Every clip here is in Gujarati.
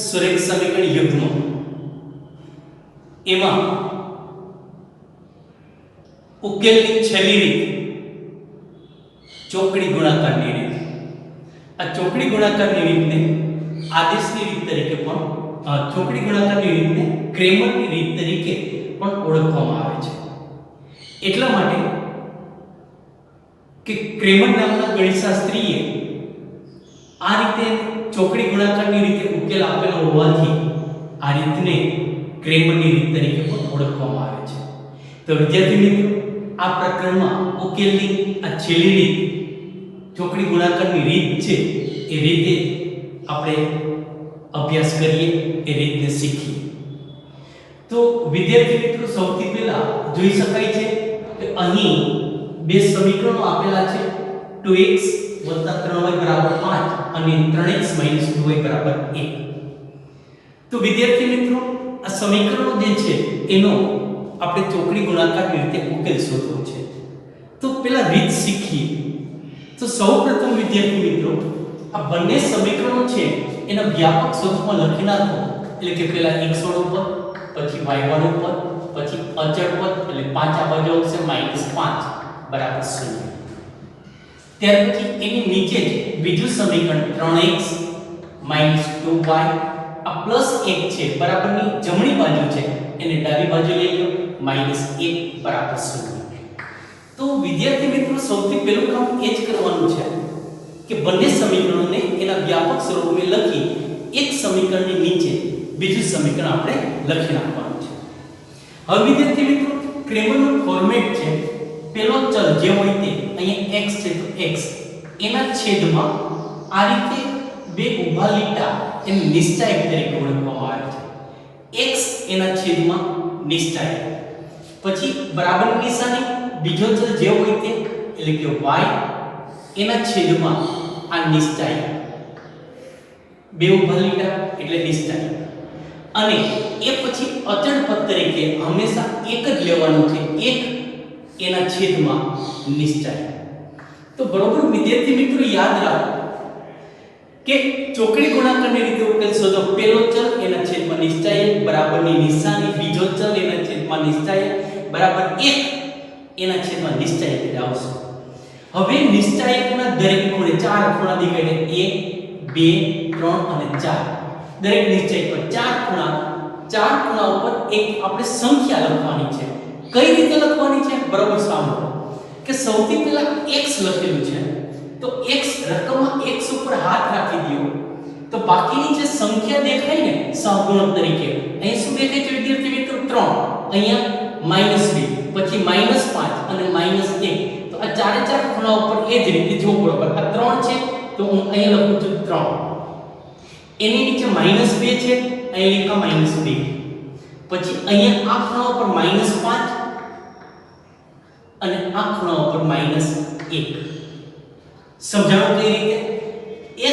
સુરેખ સમીકરણ યુગ્મ એમાં ઉકેલની છેલ્લી રીત ચોકડી ગુણાકારની રીત. આ ચોકડી ગુણાકારની રીતને આદેશની રીત તરીકે પણ ચોકડી ગુણાકારની રીતને ક્રેમરની રીત તરીકે પણ ઓળખવામાં આવે છે. એટલા માટે કે ક્રેમર નામના ગણિતશાસ્ત્રીએ આ રીતે ચોકડી ગુણાકારની રીતે ઉકેલ આપેલો હોવાથી આ રીતને ક્રેમરની રીત તરીકે પણ ઓળખવામાં આવે છે. તો વિદ્યાર્થી મિત્રો, આ પ્રકરણમાં ઉકેલની આ છેલ્લી રીત ચોકડી ગુણાકારની રીત છે એ રીતે આપણે અભ્યાસ કરીએ, એ રીતને શીખીએ. તો વિદ્યાર્થી મિત્રો, સૌથી પહેલા જોઈ શકાય છે કે અહીં બે સમીકરણો આપેલા છે 2x 3y 5 અને 3x 2y 1. તો વિદ્યાર્થી મિત્રો, આ સમીકરણો જે છે એનો આપણે ચોકડી ગુણાકારની રીતે ઉકેલ શોધવો છે. તો પહેલા રીત શીખીએ. તો સૌપ્રથમ વિદ્યાર્થી મિત્રો, આ બંને સમીકરણો છે એના વ્યાપક સ્વરૂપમાં લખી નાખો. એટલે કે પહેલા x વાળું પદ, પછી y વાળું પદ, પછી અચળ પદ, એટલે 5 આ બાજુ આવશે -5 બરાબર 0. ત્યાર પછી એની નીચે જ બીજું સમીકરણ 3x 2y આ +1 છે બરાબરની જમણી બાજુ છે, એને ડાબી બાજુ લઈ લો -1 બરાબર 0. તો વિદ્યાર્થી મિત્રો, સૌથી પહેલું કામ એ જ કરવાનું છે કે બંને સમીકરણોને એના વ્યાપક સ્વરૂપમાં લખી એક સમીકરણની નીચે બીજું સમીકરણ આપણે લખી નાખવાનું છે. હવે વિદ્યાર્થી મિત્રો, ક્રેમરનું ફોર્મેટ છે પેલો ચલ જે હોય તે અહીંયા x છે તો x એના છેદમાં આ રીતે બે ઊભા લીટા એને નિશ્ચાયક તરીકે ઓળખવામાં આવે છે. x એના છેદમાં નિશ્ચાયક, પછી બરાબરની નિશાની બીજો ચલ જે હોય તે એટલે કે y એના છેદમાં આ નિશ્ચાયક, બે ઊભા લીટા એટલે નિશ્ચાયક, અને એ પછી અચળ પદ તરીકે હંમેશા એક જ લેવાનું છે, એક એના છેદમાં નિશ્ચાયક. તો બરોબર વિદ્યાર્થી મિત્રો, યાદ રાખો કે ચોકડી ગુણાકારની રીતે ઉકેલ શોધો. પહેલો ચલ એના છેદમાં નિશ્ચાયક બરાબરની નિશાની, બીજો ચલ એના છેદમાં નિશ્ચાયક બરાબર 1 એના છેદમાં નિશ્ચાયક એટલે આવશે. હવે નિશ્ચાયકના દરેક ખૂણે ચાર ખૂણા દેખાય છે, 1 2 3 અને 4. દરેક નિશ્ચાયક પર ચાર ખૂણા ઉપર એક આપણે સંખ્યા લખવાની છે. કઈ રીતે લખવાની છે બરોબર સાંભળો કે સૌથી પહેલા x લખેલું છે તો x રકમમાં x ઉપર હાથ રાખી દો તો બાકીની જે સંખ્યા દેખાય ને સહગુણક તરીકે, અહીં શું દેખાય છે વિદ્યાર્થી મિત્રો? 3, અહીંયા -2, પછી -5 અને -1. તો આ ચારે ચાર ખૂણા ઉપર એ જ રીતે જો બરોબર આ 3 છે તો હું અહીંયા લખું છું 3. એની નીચે -2 છે, અહીંયા લખા -2. પછી અહીંયા આ ખૂણા ઉપર -5 અને આ ખૂણા ઉપર -1. સમજાણો કઈ રીતે?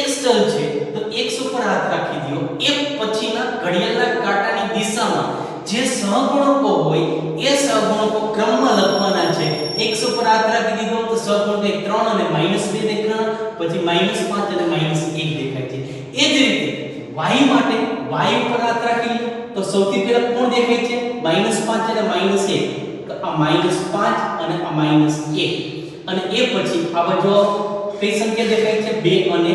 x ચલ છે તો x ઉપર હાથ રાખી દો, એક પછીના ઘડિયાળના કાંટાની દિશામાં જે સહગુણકો હોય એ સહગુણકો ક્રમમાં લખવાના છે. x ઉપર હાથ રાખી દીધો તો સહગુણક 3 અને -2 દેખાણા, પછી -5 અને -1 દેખાય છે. એ જ રીતે y માટે y ઉપર હાથ રાખી લો તો સૌથી પહેલા કોણ દેખાય છે? -5 અને -1. તો આ -5 અને આ -1, અને એ પછી આ બાજુ કઈ સંખ્યા દેખાય છે? 2 અને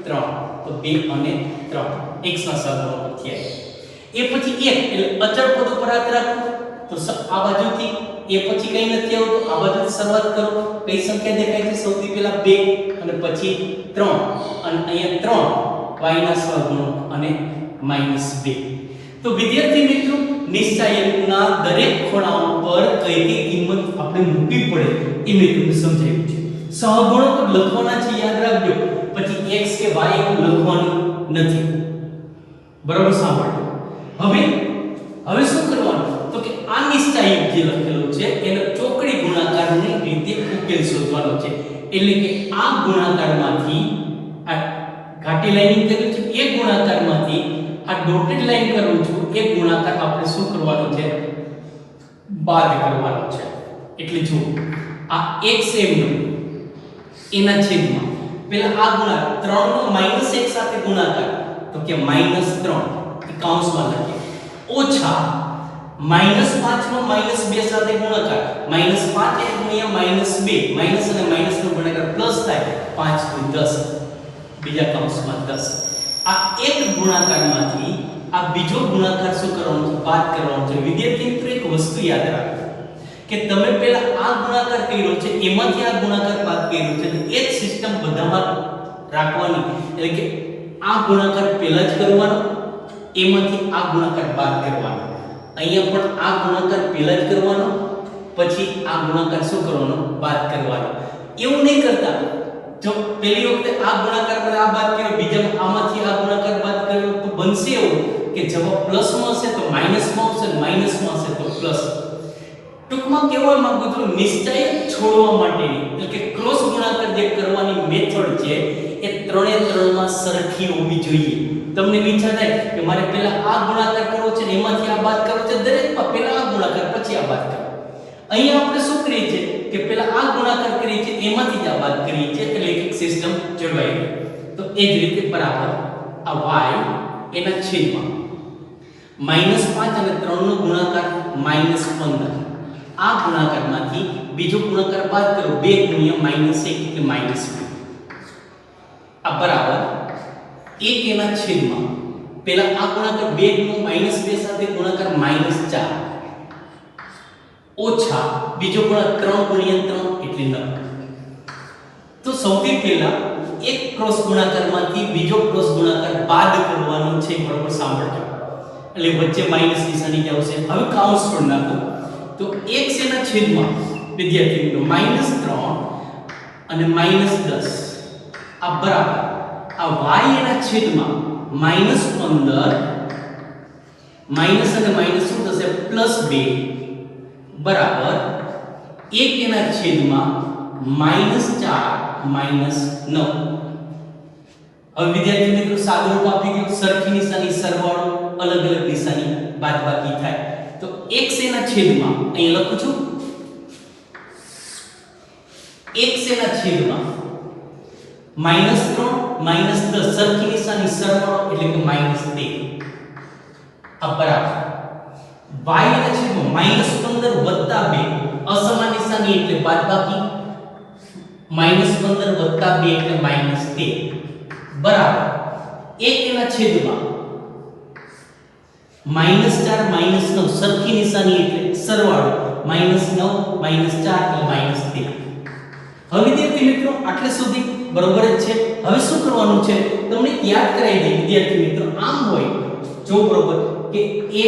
3. તો 2 અને 3 x ના સહગુણકો થયા. એ પછી 1 એટલે અચળ પદ ઉપર હાથ રાખો તો આ બાજુથી એ પછી કઈ નથી આવતું, આ બાજુથી શરૂઆત કરો. કઈ સંખ્યા દેખાય છે? સૌથી પહેલા 2 અને પછી 3 અને અહીંયા 3 y ના સહગુણક અને -2. તો વિદ્યાર્થી મિત્રો, નિશ્ચાયકના દરેક ખૂણાઓ પર કઈ કઈ કિંમત આપણે મૂકવી પડે એ મેં તમને સમજાવ્યું છે. સહગુણક લખવાના છે, યાદ રાખજો. પછી x કે y એવું લખવાનું નથી. બરાબર સાંભળો. હવે શું કરવાનું? તો કે આ નિશ્ચાયક જે લખેલો છે એનો ચોકડી ગુણાકારની રીતે ઉકેલ શોધવાનો છે. એટલે કે આ ગુણાકારમાંથી આ ઘાટી લાઈન કર્યું છે એ ગુણાકારમાંથી આ ડોટેડ લાઈન કરું છું એ ગુણાકાર આપણે શું કરવાનો છે? બાદ કરવાનો છે. એટલે જો આ x એના છેદમાં પેલા આ ગુણાકાર 3 નો -1 સાથે ગુણાકાર તો કે -3 કૌંસમાં લખીએ ઓછા -5 નો -2 સાથે ગુણાકાર -5 * -2 માઈનસ અને માઈનસ નો ગુણાકાર પ્લસ થાય 5 * 10 બીજા કૌંસમાં 10 આ એક ગુણાકારમાંથી આ બીજો ગુણાકાર શું કરવાનો છે બાદ કરવાનો છે વિદ્યાર્થી મિત્રો એક વસ્તુ યાદ રાખો કે તમે પહેલા આ ગુણાકાર કર્યો છે એમાંથી આ ગુણાકાર બાદ કર્યો છે તો એ જ સિસ્ટમ બધામાં રાખવાની એટલે કે આ ગુણાકાર પહેલા જ કરવાનો એમાંથી આ ગુણાકાર બાદ કરવાનો અહીંયા પણ આ ગુણાકાર પહેલા જ કરવાનો પછી આ ગુણાકાર શું કરવાનો બાદ કરવાનો એવું નહીં કરતા જો પહેલી વખતે આ ગુણાકાર પર આ બાદ કર્યો બીજામાં આમાંથી આ ગુણાકાર બાદ કર્યો તો બનશે એવું કે જવાબ પ્લસ માં હશે તો માઈનસ માં આવશે માઈનસ માં હશે તો પ્લસ ટૂંકમાં કહેવા માંગુ છું નિશ્ચય છોડવા માટેની એટલે કે ક્રોસ ગુણાકાર જે કરવાની મેથડ છે એ ત્રણે ત્રણમાં સરખી હોવી જોઈએ તમને ઈચ્છા થાય કે મારે પહેલા આ ગુણાકાર કરવો છે ને એમાંથી આ બાદ કરવો છે દરેકમાં પહેલા આ ગુણાકાર પછી આ બાદ કરો અહીંયા આપણે શું કરીએ છીએ કે પહેલા આ ગુણાકાર કરીએ છીએ એમાંથી જ આ બાદ કરીએ છીએ એટલે એક સિસ્ટમ જળવાઈ ગઈ તો એ જ રીતે બરાબર આ y એના છેદમાં -5 અને 3 નો ગુણાકાર -15 આ ગુણાકારમાંથી બીજો ગુણાકાર બાદ કરો 2 * -1 એટલે -2 આ બરાબર 1 એના છેદમાં પહેલા આ ગુણાકાર 2 નો -2 સાથે ગુણાકાર -4 ઓછા બીજો ગુણાકાર 3 * 3 એટલે 9 તો સૌથી પહેલા એક ક્રોસ ગુણાકારમાંથી બીજો ક્રોસ ગુણાકાર બાદ કરવાનો છે બરોબર સાંભળજો એટલે વચ્ચે માઈનસ નિશાની જ આવશે હવે કાઉન્સ પણ નાખો તો x એના છેદમાં વિદ્યાર્થી મિત્રો -3 અને -10 આ બરાબર આ y એના છેદમાં -15 માઈનસ અને માઈનસ શું થશે +2 બરાબર 1 એના છેદમાં -4 -9 હવે વિદ્યાર્થી મિત્રો સાદું રૂપ આપી ગયું સરખી નિશાની સરવાળો અલગ અલગ નિશાની બાદબાકી થાય તો x એના છેદમાં અહીં લખું છું x એના છેદમાં -3 -10 સરખી નિશાની સરવાળો એટલે કે -13 આ બરાબર y એના છેદમાં -15 + 2 અસમાન નિશાની એટલે બાદબાકી -15 + 2 એટલે -13 બરાબર 1 એના છેદમાં -4 -9 સરખી નિશાની એટલે સરવાળો -9 -4 એટલે -13 હવે વિદ્યાર્થી મિત્રો આટલે સુધી બરોબર જ છે હવે શું કરવાનું છે તમને યાદ કરાવી દે વિદ્યાર્થી મિત્રો આમ હોય જો બરોબર કે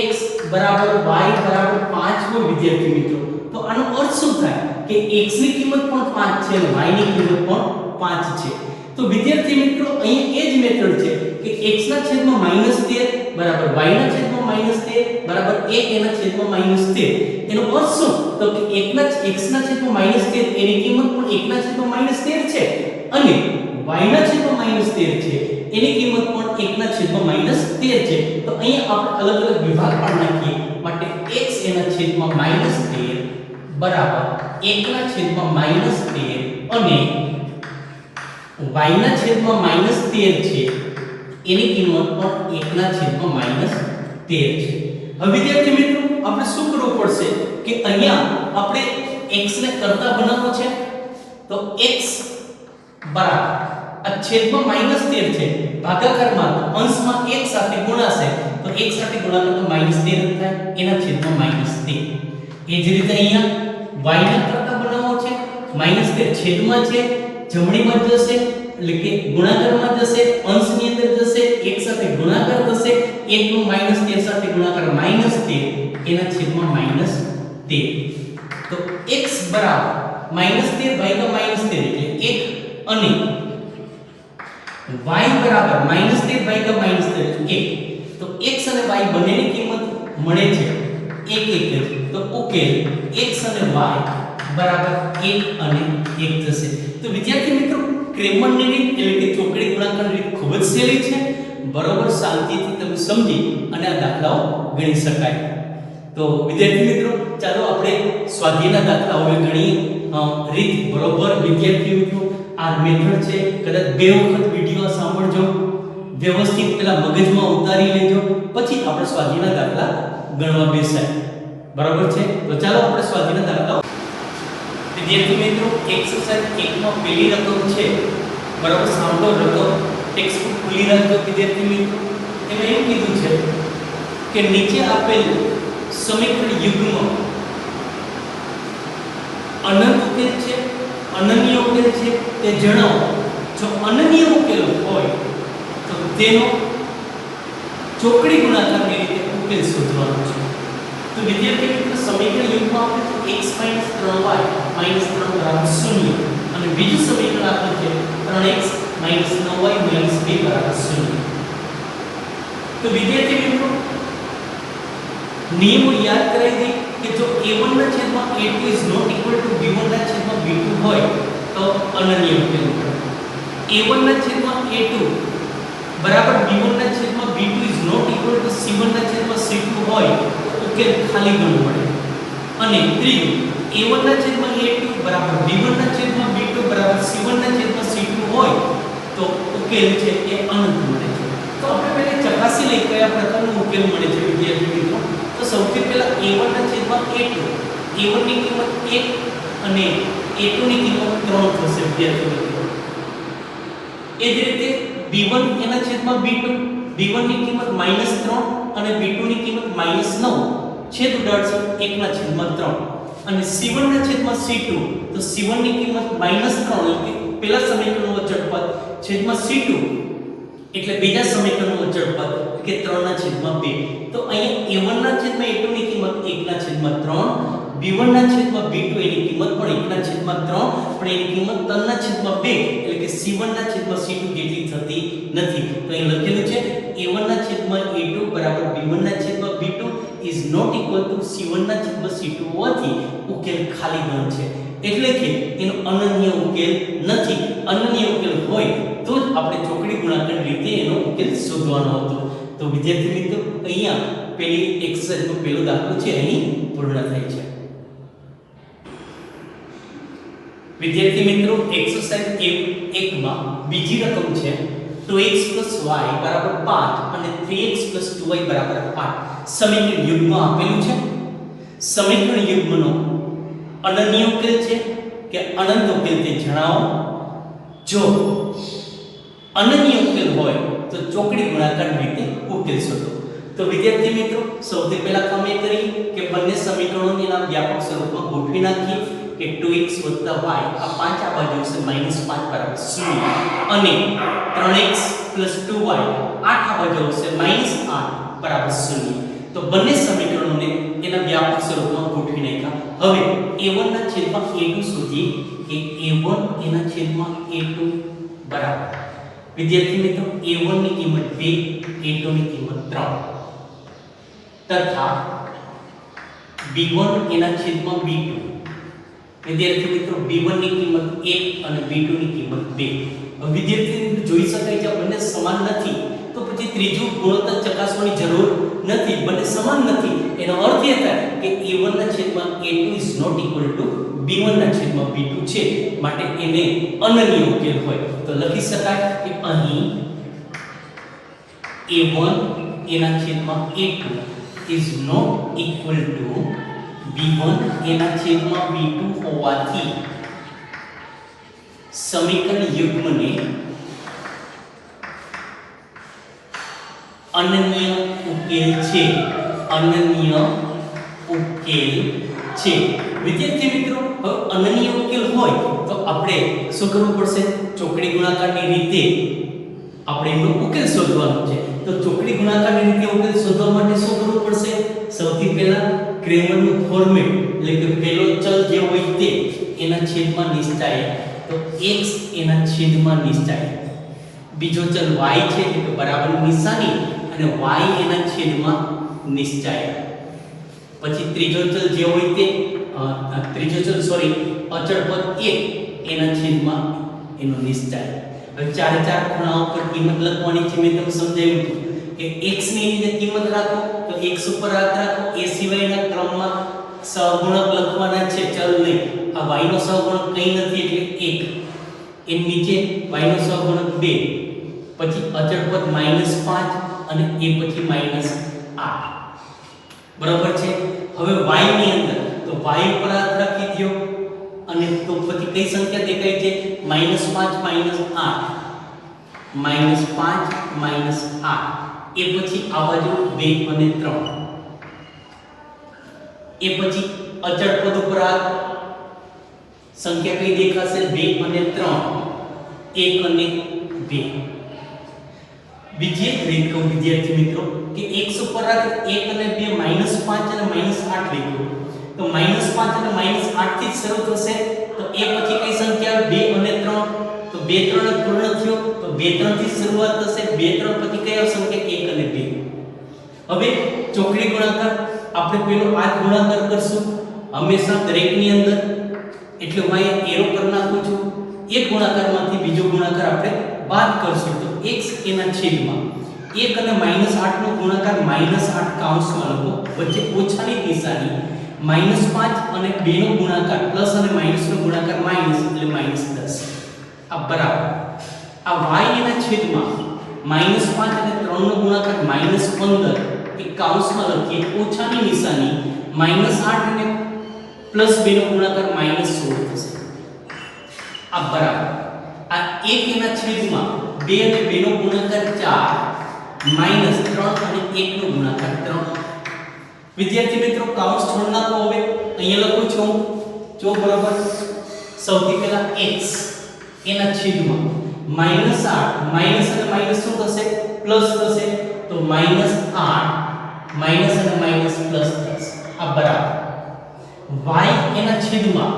x = y = 5 હોય વિદ્યાર્થી મિત્રો તો આનો અર્થ શું થાય કે x ની કિંમત પણ 5 છે અને y ની કિંમત પણ 5 છે તો વિદ્યાર્થી મિત્રો અહીં એ જ મેથડ છે કે x ના છેદમાં -13 બરાબર y ના છેદમાં -13 બરાબર 1 એના છેદમાં -13 એનો અર્થ શું તો કે x ના છેદમાં -13 એની કિંમત પણ 1 ના છેદમાં -13 છે અને y ના છેદમાં -13 છે એની કિંમત પણ 1 ના છેદમાં -13 છે તો અહીંયા આપણે અલગ અલગ વિભાગ પણ નાખીએ માટે x એના છેદમાં -13 બરાબર 1 ના છેદમાં -13 અને y ના છેદમાં -13 છે એની કિંમત પણ 1 ના છેદમાં -13 છે હવે વિદ્યાર્થી મિત્રો આપણે શું કરવું પડશે કે અહીંયા આપણે x ને કરતા બનાવવો છે તો x બરાબર આ છેદમાં -13 છે ભાગાકારમાં અંશમાં 1 સાથે ગુણાશે તો 1 સાથે ગુણાકાર તો -13 થાય એના છેદમાં -13 એ જ રીતે અહીંયા y ને કરતા બનાવવો છે -13 છેદમાં છે જમણીમાં જશે એટલે કે ગુણાકારમાં જશે અંશની અંદર જશે 1 સાથે ગુણાકાર થશે 1 નું -13 સાથે ગુણાકાર -13 એના છેદમાં -13 તો x બરાબર -13 ભાગ્યા -13 એટલે 1 અને y બરાબર -13 ભાગ્યા -13 1 તો x અને y બંનેની કિંમત મળે છે 1 1 તો ઉકેલ x અને y બરાબર 1 અને 1 થશે તો વિદ્યાર્થી મિત્રો ક્રેમરની રીત એટલે કે ચોકડી ગુણાકારની રીત ખૂબ જ સહેલી છે બરોબર શાંતિથી તમે સમજી અને આ દાખલાઓ ગણી શકાય તો વિદ્યાર્થી મિત્રો ચાલો આપણે સ્વાધ્યાયના દાખલાઓ ગણીએ રીત બરોબર વિદ્યાર્થી મિત્રો આ મેથડ છે કદાચ બે વખત વિડિયો સાંભળજો વ્યવસ્થિત પેલા મગજમાં ઉતારી લેજો, પછી આપણે સ્વાધ્યાયના દાખલા ગણવા બેસાય. બરાબર છે? તો ચાલો આપણે સ્વાધ્યાયના દાખલા. વિદ્યાર્થી મિત્રો, એક્સરસાઇઝ 1 માં પહેલી રકમ છે. બરાબર, સાંભળો રકમ. ટેક્સ્ટ બુક ખુલ્લી રાખજો વિદ્યાર્થી મિત્રો. એમાં એવું કીધું છે કે નીચે આપેલ સમીકરણ યુગ્મ અનંત ઉકેલ છે, અનન્ય ઉકેલ છે તે જણાવો. જો અનન્ય ઉકેલ હોય તો તેનો ચોકડી ગુણાકારની રીતે ઉકેલ શોધવાનો છે. તો વિદ્યાર્થી મિત્રો, સમીકરણ યુગ્મ આપણે x 3y 3 0 અને બીજું સમીકરણ આપણું છે 3x 9y 2 0. તો વિદ્યાર્થી મિત્રો, નિયમો યાદ કરાવી દે કે જો a1 ના છેદમાં a2 is not equal to b1 ના છેદમાં b2 હોય તો અનન્ય ઉકેલ મળે. a1 ના છેદમાં a2 બરાબર b1 ના છેદમાં b2 is not equal to c1 ના છેદમાં c2 હોય તો ઉકેલ ખાલી ગણો મળે. અને ત્રીજું, a1 ના છેદમાં a2 બરાબર b1 ના છેદમાં b2 બરાબર c1 ના છેદમાં c2 હોય તો ઉકેલ છે એ અનંત મળે છે. તો આપણે પહેલા ચકાસી લઈએ કયા પ્રકારનો ઉકેલ મળે છે વિદ્યાર્થી મિત્રો. તો સૌથી પહેલા a1 ના છેદમાં a2, a1 ની કિંમત 1 અને a2 ની કિંમત 3 થશે વિદ્યાર્થી મિત્રો. એ જ રીતે b1 એના છેદમાં b2, b1 ની કિંમત -3 અને b2 ની કિંમત -9 છેદ ઉડાડશે 1 ના છેદમાં 3. અને c1 ના છેદમાં c2, તો c1 ની કિંમત -3 એટલે કે પહેલા સમીકરણનું અચળ પદ છેદમાં c2 એટલે બીજા સમીકરણનું અચળ પદ કે 3 ના છેદમાં 2. તો અહીંયા a1 ના છેદમાં a2 ની કિંમત 1 ના છેદમાં 3, b1 ના છેદમાં b2 એની કિંમત પણ 1 ના છેદમાં 3, પણ એની કિંમત 3 ના છેદમાં 2 એટલે કે c1 ના છેદમાં c2 જેટલી થતી નથી. તો અહીં લખેલું છે a1 ના છેદમાં a2 બરાબર b1 ના છેદમાં b2 is not equal to c1 ના છેદમાં c2 હોવાથી ઉકેલ ખાલી ગણ છે. એટલે કે એનો અનન્ય ઉકેલ નથી. અનન્ય ઉકેલ હોય તો જ આપણે ચોકડી ગુણાકાર રીતે એનો ઉકેલ શોધવાનો હતો. તો વિદ્યાર્થી મિત્રો, અહીંયા પેલી એક્સરસાઇઝનો પહેલો દાખલો છે અહીં પૂર્ણ થાય છે. વિદ્યાર્થી મિત્રો, એક્સરસાઇઝ 1 માં બીજી રકમ છે 2x y 5 અને 3x 2y 8. સમીકરણ યુગ્મ આપેલું છે. સમીકરણ યુગ્મનો અનન્ય ઉકેલ છે કે અનંત ઉકેલ તે જણાવો. જો અનન્ય ઉકેલ હોય તો ચોકડી ગુણાકાર રીતે ઉકેલ શોધો. તો વિદ્યાર્થી મિત્રો, સૌથી પહેલા અમે કરીએ કે બંને સમીકરણોને એના વ્યાપક સ્વરૂપમાં ગોઠવી નાખીએ કે 2x y આ 5 આ બાજુ છે -5 0 અને 3x 2y 8 આ બાજુ છે -8 0. તો બંને સમીકરણોને એના વ્યાપક સ્વરૂપમાં ગોઠવી નાખ્યા. હવે a1 ના છેદમાં a2 શોધીએ કે a1 એના છેદમાં a2 બરાબર વિદ્યાર્થી મિત્રો, a1 ની કિંમત 2, a2 ની કિંમત 3 તથા b1 એના છેદમાં b2. વિદ્યાર્થી મિત્રો, b1 ની કિંમત 1 અને b2 ની કિંમત 2. હવે વિદ્યાર્થી મિત્રો, જોઈ શકાય છે બંને સમાન નથી તો પછી ત્રીજું ગુણોત્તર ચકાસવાની જરૂર નથી. બંને સમાન નથી એનો અર્થ એ થાય કે a1 ના છેદમાં a2 is not equal to b1 ના છેદમાં b2 છે, માટે એને અનન્ય ઉકેલ હોય. તો લખી શકાય કે અહીં a1 એના છેદમાં a2 is not equal to b1 એના છેદમાં b2 હોવાથી સમીકરણ યુગ્મને અનન્ય ઉકેલ છે. અનન્ય ઉકેલ છે. વિદ્યાર્થી મિત્રો, હવે અનન્ય ઉકેલ હોય તો આપણે શું કરવું પડશે? ચોકડી ગુણાકારની રીતે આપણે એનો ઉકેલ શોધવાનો છે. તો ચોકડી ગુણાકારની રીતે ઉકેલ શોધવા માટે શું કરવું પડશે? સૌથી પહેલા ક્રેમરનું ફોર્મેટ એટલે કે પહેલો ચલ જે હોય તે એના છેદમાં નિશ્ચાય, તો x એના છેદમાં નિશ્ચાય, બીજો ચલ y છે એટલે બરાબર નિશાની અને y એના છેદમાં નિશ્ચાય, પછી ત્રીજો ચલ જે હોય તે અચળ પદ 1 એના છેદમાં એનો નિશ્ચાય. હવે ચારે ચાર ખૂણાઓ પર કિંમત લખવાની છે. મેં તમને સમજાવ્યું હતું કે x ની જે કિંમત રાખો તો x ઉપર હાથ રાખો, એ સિવાયના ક્રમમાં સહગુણક લખવાના છે, ચલ નહીં. આ y નો સહગુણક કંઈ નથી એટલે 1, એની નીચે y નો સહગુણક 2, પછી અચળ પદ -5 અને એ પછી -8 બરાબર છે। હવે y ની અંદર તો y ઉપર હાથ રાખી દયો અને તો પછી કઈ સંખ્યા દેખાય છે -5 -8 એ પછી આ બાજુ 2 અને 3 એ પછી અચળ પદ ઉપર હાથ સંખ્યા કઈ દેખાશે 2 અને 3 1 અને 2 બીજી એક રીત કહું વિદ્યાર્થી મિત્રો કે x ઉપર હાથ 1 અને 2 -5 અને -8 લખ્યું તો -5 અને -8 થી શરૂ થશે તો એ પછી કઈ સંખ્યા 2 અને 3 તો 2 3 પૂર્ણ થયો તો 2 3 થી શરૂઆત થશે 2 3 પછી કઈ સંખ્યા 1 અને 2 હવે ચોકડી ગુણાકાર આપણે પેલો આ ગુણાકાર કરશું હંમેશા દરેકની અંદર એટલે હું અહીંયા એરો કરી નાખું છું એક ગુણાકારમાંથી બીજો ગુણાકાર આપણે બાદ કરશું તો x એના છેદમાં 1 અને -8 નો ગુણાકાર -8 કૌંસમાં લખો વચ્ચે ઓછાની નિશાની -5 અને 2 નો ગુણાકાર પ્લસ અને માઈનસ નો ગુણાકાર માઈનસ એટલે -10 આ બરાબર આ y એના છેદમાં -5 અને 3 નો ગુણાકાર -15 એ કૌંસમાં લખીએ ઓછાની નિશાની -8 અને +2 નો ગુણાકાર -16 થશે આ બરાબર આ 1 એના છેદમાં 2 અને 2 નો ગુણાકાર 4 -3 અને 1 નો ગુણાકાર 3 વિદ્યાર્થી મિત્રો કૌંસ છોડ નાખો હવે અહીંયા લખું છું જો બરાબર સૌથી પહેલા x એના છેદમાં -8 માઈનસ અને માઈનસ શું થશે પ્લસ થશે તો -8 માઈનસ અને માઈનસ પ્લસ થશે આ બરાબર y એના છેદમાં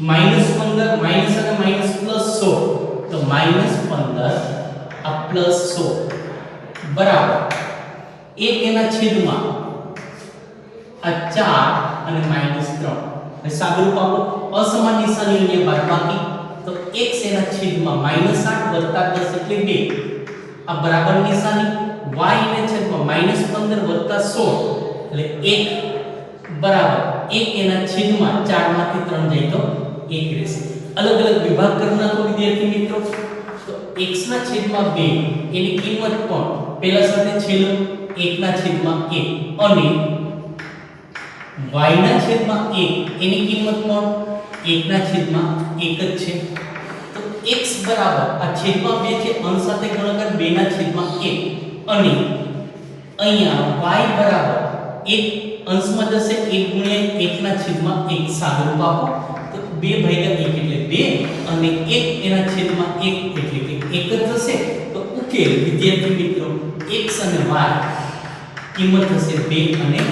-15 માઈનસ અને માઈનસ પ્લસ 16 તો -15 આ પ્લસ 16 બરાબર 1 એના છેદમાં આ 4 અને -3 હવે સાદુરૂપ આપો અસમાન નિશાની અહીંયા બાદબાકી તો x એના છેદમાં -8 + 10 એટલે 2 આ બરાબર નિશાની y એના છેદમાં -15 + 16 એટલે 1 બરાબર 1 એના છેદમાં 4 માંથી 3 જાય તો 1 રહેશે અલગ અલગ વિભાગ કરી નાખો વિદ્યાર્થી મિત્રો તો x ના છેદમાં 2 એની કિંમત પણ પહેલા સાથે છેલ્લો 1 ના છેદમાં 1 અને y ના છેદમાં 1 એની કિંમત પણ 1 ના છેદમાં 1 જ છે તો x બરાબર આ છેદમાં 2 છે અંશ સાથે ગુણાકાર 2 ના છેદમાં 1 અને અહીંયા y બરાબર 1 અંશમાં જશે 1 ગુણ્યા 1 ના છેદમાં 1 સાદુરૂપ આપો તો 2 ભાગ્યા 1 એટલે 2 અને 1 એના છેદમાં 1 એટલે કે 1 જ થશે તો ઉકેલ વિદ્યાર્થી મિત્રો x અને y કિંમત થશે 2 અને 1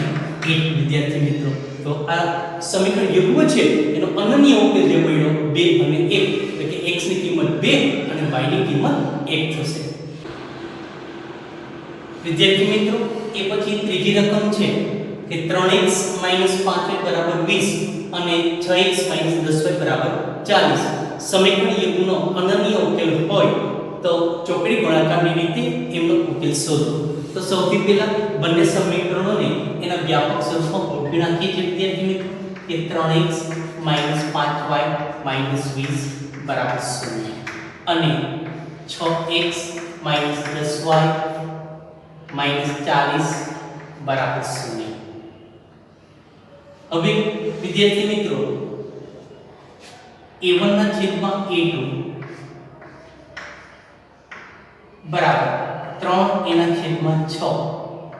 વિદ્યાર્થી મિત્રો તો આ સમીકરણ યુગ્મ છે એનો અનન્ય ઉકેલ જે મળ્યો 2 અને 1 એટલે કે x ની કિંમત 2 અને y ની કિંમત 1 થશે વિદ્યાર્થી મિત્રો એ પછી ત્રીજી રકમ છે કે 3x - 5y બરાબર 20 અને 6x - 10y બરાબર 40 સમીકરણ યુગ્મનો અનન્ય ઉકેલ હોય તો ચોકડી ગુણાકારની રીતે એમનો ઉકેલ શોધો તો સૌથી પહેલા બંને સમીકરણોને એના વ્યાપક સ્વરૂપમાં ગોઠવી નાખીએ છીએ વિદ્યાર્થી મિત્રો કે 3x - 5y - 20 બરાબર 0 અને 6x - 10y - 40 બરાબર 0 હવે વિદ્યાર્થી મિત્રો a1 ના છેદમાં a2 બરાબર 3 એના છેદમાં 6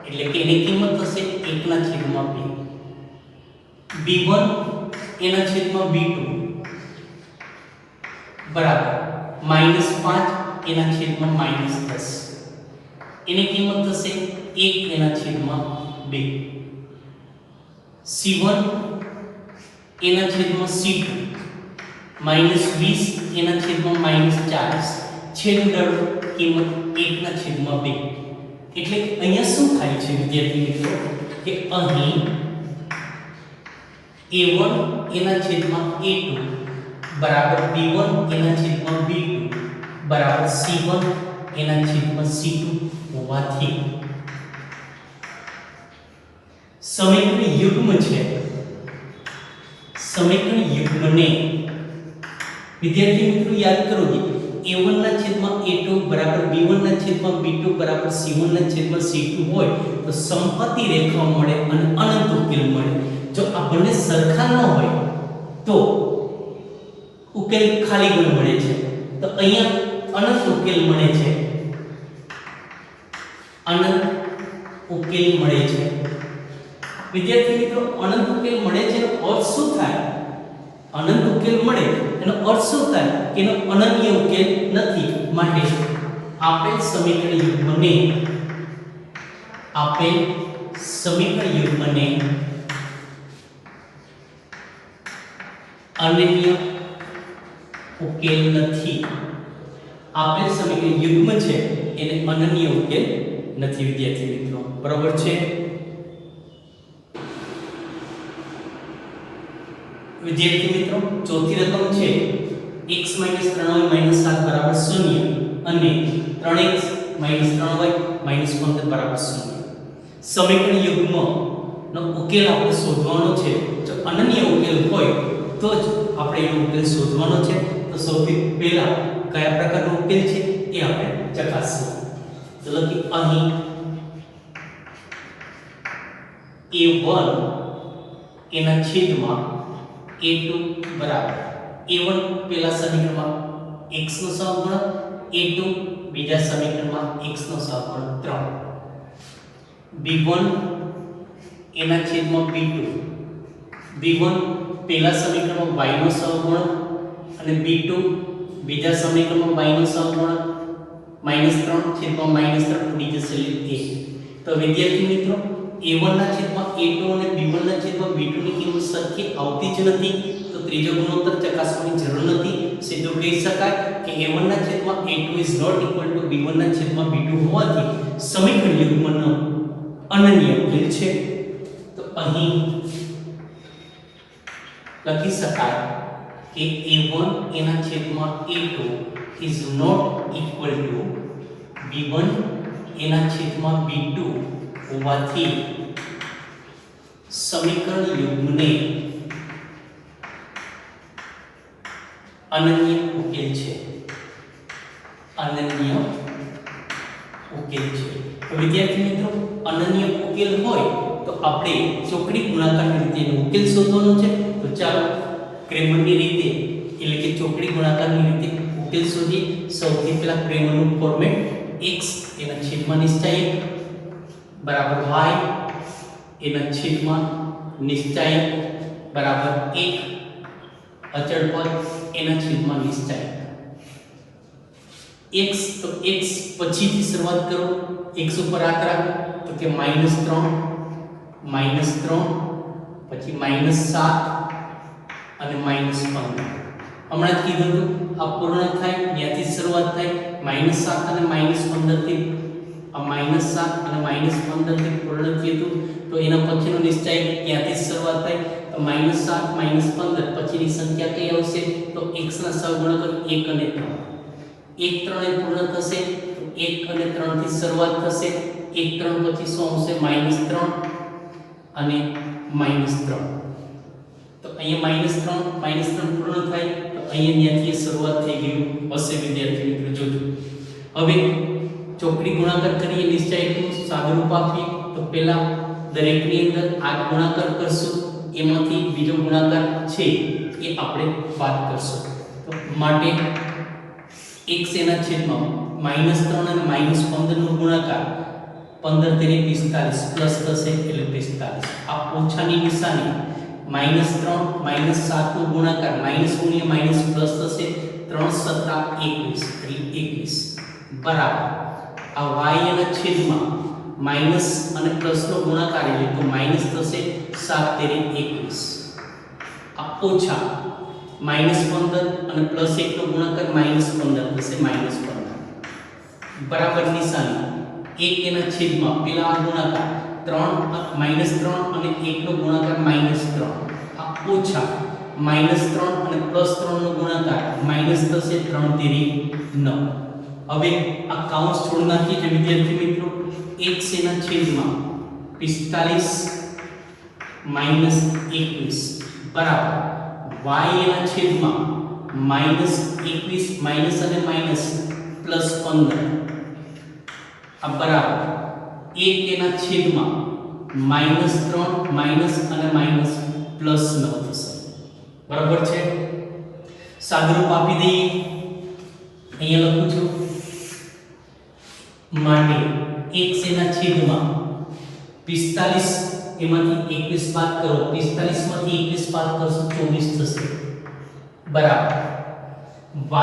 એટલે કે એની કિંમત થશે 1 ના છેદમાં 2 b1 એના છેદમાં b2 બરાબર -5 એના છેદમાં -10 એની કિંમત થશે 1 એના છેદમાં 2 c1 એના છેદમાં c2 -20 એના છેદમાં -40 છેદ ઉડાડો કિંમત 1 ના છેદમાં 2 એટલે અહીંયા શું થાય છે વિદ્યાર્થી મિત્રો કે અહીં a1 એના છેદમાં a2 બરાબર b1 એના છેદમાં b2 બરાબર c1 એના છેદમાં c2 હોવાથી સમીકરણ યુગ્મ છે સમીકરણ યુગ્મને વિદ્યાર્થી મિત્રો યાદ કરો કે a1 ના છેદમાં a2 બરાબર b1 ના છેદમાં b2 બરાબર c1 ના છેદમાં c2 હોય તો સમપતિ રેખાઓ મળે અને અનંત ઉકેલ મળે. જો આ બંને સરખા ન હોય તો ઉકેલ ખાલી ગણ મળે છે. તો અહીંયા અનંત ઉકેલ મળે છે, અનંત ઉકેલ મળે છે. વિદ્યાર્થી મિત્રો, અનંત ઉકેલ મળે છે એનો અર્થ શું થાય? અનંત ઉકેલ મળે એનો અર્થ શું થાય? કે એનો અનન્ય ઉકેલ નથી. માટે આપેલ સમીકરણ યુગ્મને અનન્ય ઉકેલ નથી. આપેલ સમીકરણ યુગ્મ છે એને અનન્ય ઉકેલ નથી. વિદ્યાર્થી મિત્રો, બરાબર છે? વિદ્યાર્થી મિત્રો, ચોથી રકમ છે x 3y 7 બરાબર 0 અને 3x 3y 15 બરાબર 0. સમીકરણ યુગ્મ નો ઉકેલ આપણે શોધવાનો છે. જો અનન્ય ઉકેલ હોય તો જ આપણે એનો ઉકેલ શોધવાનો છે. તો સૌથી પહેલા કયા પ્રકારનો ઉકેલ છે એ આપણે ચકાસીએ. ચલો કે અહીં a1 એના છેદમાં a2 બરાબર a1 પહેલા સમીકરણમાં x નો સહગુણક, a2 બીજા સમીકરણમાં x નો સહગુણક 3, b1 એના છેદમાં b2, b1 પહેલા સમીકરણમાં y નો સહગુણક અને b2 બીજા સમીકરણમાં y નો સહગુણક -3 છેદમાં -3 ઉડી જશે એટલે a. તો વિદ્યાર્થી મિત્રો, a1 ના છેદમાં a2 અને b1 ના છેદમાં b2 ની કિંમત સરખી આવતી જ નથી. તો ત્રીજો ગુણોત્તર ચકાસવાની જરૂર નથી. સીધું કહી શકાય કે a1 ના છેદમાં a2 is not equal to b1 ના છેદમાં b2 હોવાથી સમીકરણ યુગ્મનો અનન્ય ઉકેલ છે. તો અહીં લખી શકાય કે a1 એના છેદમાં a2 is not equal to b1 એના છેદમાં b2 હોવાથી સમીકરણ યુગ્મને અનન્ય ઉકેલ છે. અનન્ય ઉકેલ છે. તો વિદ્યાર્થી મિત્રો, અનન્ય ઉકેલ હોય તો આપણે ચોકડી ગુણાકારની રીતે એનો ઉકેલ શોધવાનો છે. તો ચાલો ક્રેમરની રીતે એટલે કે ચોકડી ગુણાકારની રીતે ઉકેલ શોધીએ. સૌથી પહેલા ક્રેમરનું ફોર્મેટ x એના છેદમાં નિશ્ચાયક બરાબર y એના છેદમાં નિશ્ચાયક બરાબર 1 અચળ પદ એના છેદમાં નિશ્ચાયક. x તો x પછીથી શરૂઆત કરો. x ઉપર હાથ રાખો તો કે -3 પછી -7 અને -15. હમણાં જ કીધું હતું આ પૂર્ણ થાય ત્યાંથી શરૂઆત થાય. -7 અને -15 થી આ -7 અને -15 થી પૂર્ણ થયું હતું. તો એના પછીનો નિશ્ચાયક ત્યાંથી શરૂઆત થાય. તો -7 -15 પછીની સંખ્યા કઈ આવશે? તો x ના સહગુણક 1 અને 3. 1 3 એ પૂર્ણ થશે તો 1 અને 3 થી શરૂઆત થશે. 1 3 પછી શું આવશે? -3 અને -3. તો અહીંયા -3 પૂર્ણ થાય તો અહીંયા ત્યાંથી શરૂઆત થઈ ગયું હશે. વિદ્યાર્થી મિત્રો જોજો. હવે ચોકડી ગુણાકાર કરીએ, નિશ્ચાયકનું સાદુરૂપ આપીએ. તો પહેલા દરેકની અંદર આ ગુણાકાર કરશું, એમાંથી બીજો ગુણાકાર છે એ આપણે બાદ કરશું. તો માટે x એના છેદમાં -3 અને -15 નો ગુણાકાર 15 તેરી 45 પ્લસ થશે એટલે 45. આ ઓછાની નિશાની -3 -7 નો ગુણાકાર માઈનસ ગુણ્યા માઈનસ પ્લસ થશે. 3 7 21 એટલે 21 બરાબર આ y એના છેદમાં માઈનસ અને પ્લસ નો ગુણાકાર એટલે તો માઈનસ થશે 7 તેરી 21. આ ઓછા -15 અને +1 નો ગુણાકાર -15 થશે -15 બરાબર નિશાની 1 એના છેદમાં પેલા આ ગુણાકાર 3 -3 અને 1 નો ગુણાકાર -3 આ ઓછા -3 અને +3 નો ગુણાકાર માઈનસ થશે 3 તેરી 9. હવે આ કાઉન્સ છોડી નાખીએ જે વિદ્યાર્થી મિત્રો. x એના છેદમાં 45 -21 બરાબર y એના છેદમાં -21 માઈનસ અને માઈનસ પ્લસ 15 આ બરાબર 1 એના છેદમાં -3 માઈનસ અને માઈનસ પ્લસ 9 થશે બરાબર છે સાદુરૂપ આપી દઈએ અહીંયા લખું છું માટે x એના છેદમાં 45 એમાંથી 21 બાદ કરો 45 માંથી 21 બાદ કરશો 24 થશે બરાબર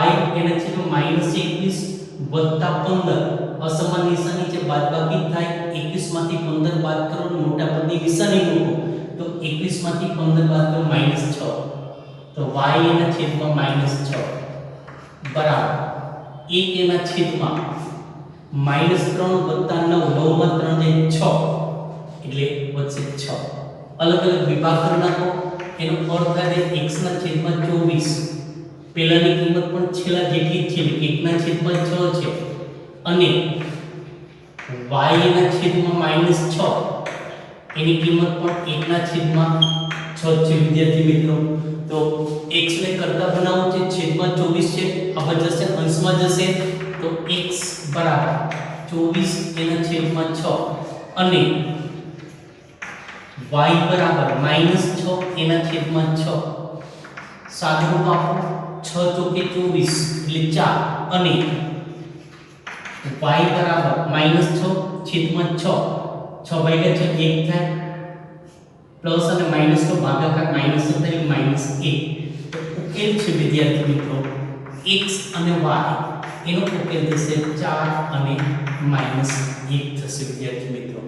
y એના છેદમાં -21 વત્તા 15 અસમાન નિશાની છે બાદબાકી થાય 21 માંથી 15 બાદ કરો મોટા પદની નિશાની મૂકો તો 21 માંથી 15 બાદ કરો -6 તો y એના છેદમાં -6 બરાબર 1 એના છેદમાં -3 વત્તા 9 9 માં 3 ને 6 એટલે વધશે 6 અલગ અલગ વિભાગ કરી નાખો એનો અર્થ થાય x ના છેદમાં 24 પહેલાની કિંમત પણ છેલ્લા જેટલી જ છે 1 ના છેદમાં 6 છે અને y ના છેદમાં -6 એની કિંમત પણ 1 ના છેદમાં 6 છે વિદ્યાર્થી મિત્રો તો x ને કરતા બનાવો છે છેદમાં 24 છે આ જશે અંશમાં જશે તો x બરાબર 24 એના છેદમાં 6 અને y બરાબર -6 એના છેદમાં 6 સાદુરૂપ આપો 6 ચોકે 24 એટલે 4 અને y બરાબર -6 છેદમાં 6 6 ભાગ્યા 6 1 થાય પ્લસ અને માઈનસ નો ભાગાકાર માઈનસ થાય -1 તો ઉકેલ છે વિદ્યાર્થી મિત્રો x અને y એનો ઉકેલ થશે 4 અને -1 થશે વિદ્યાર્થી મિત્રો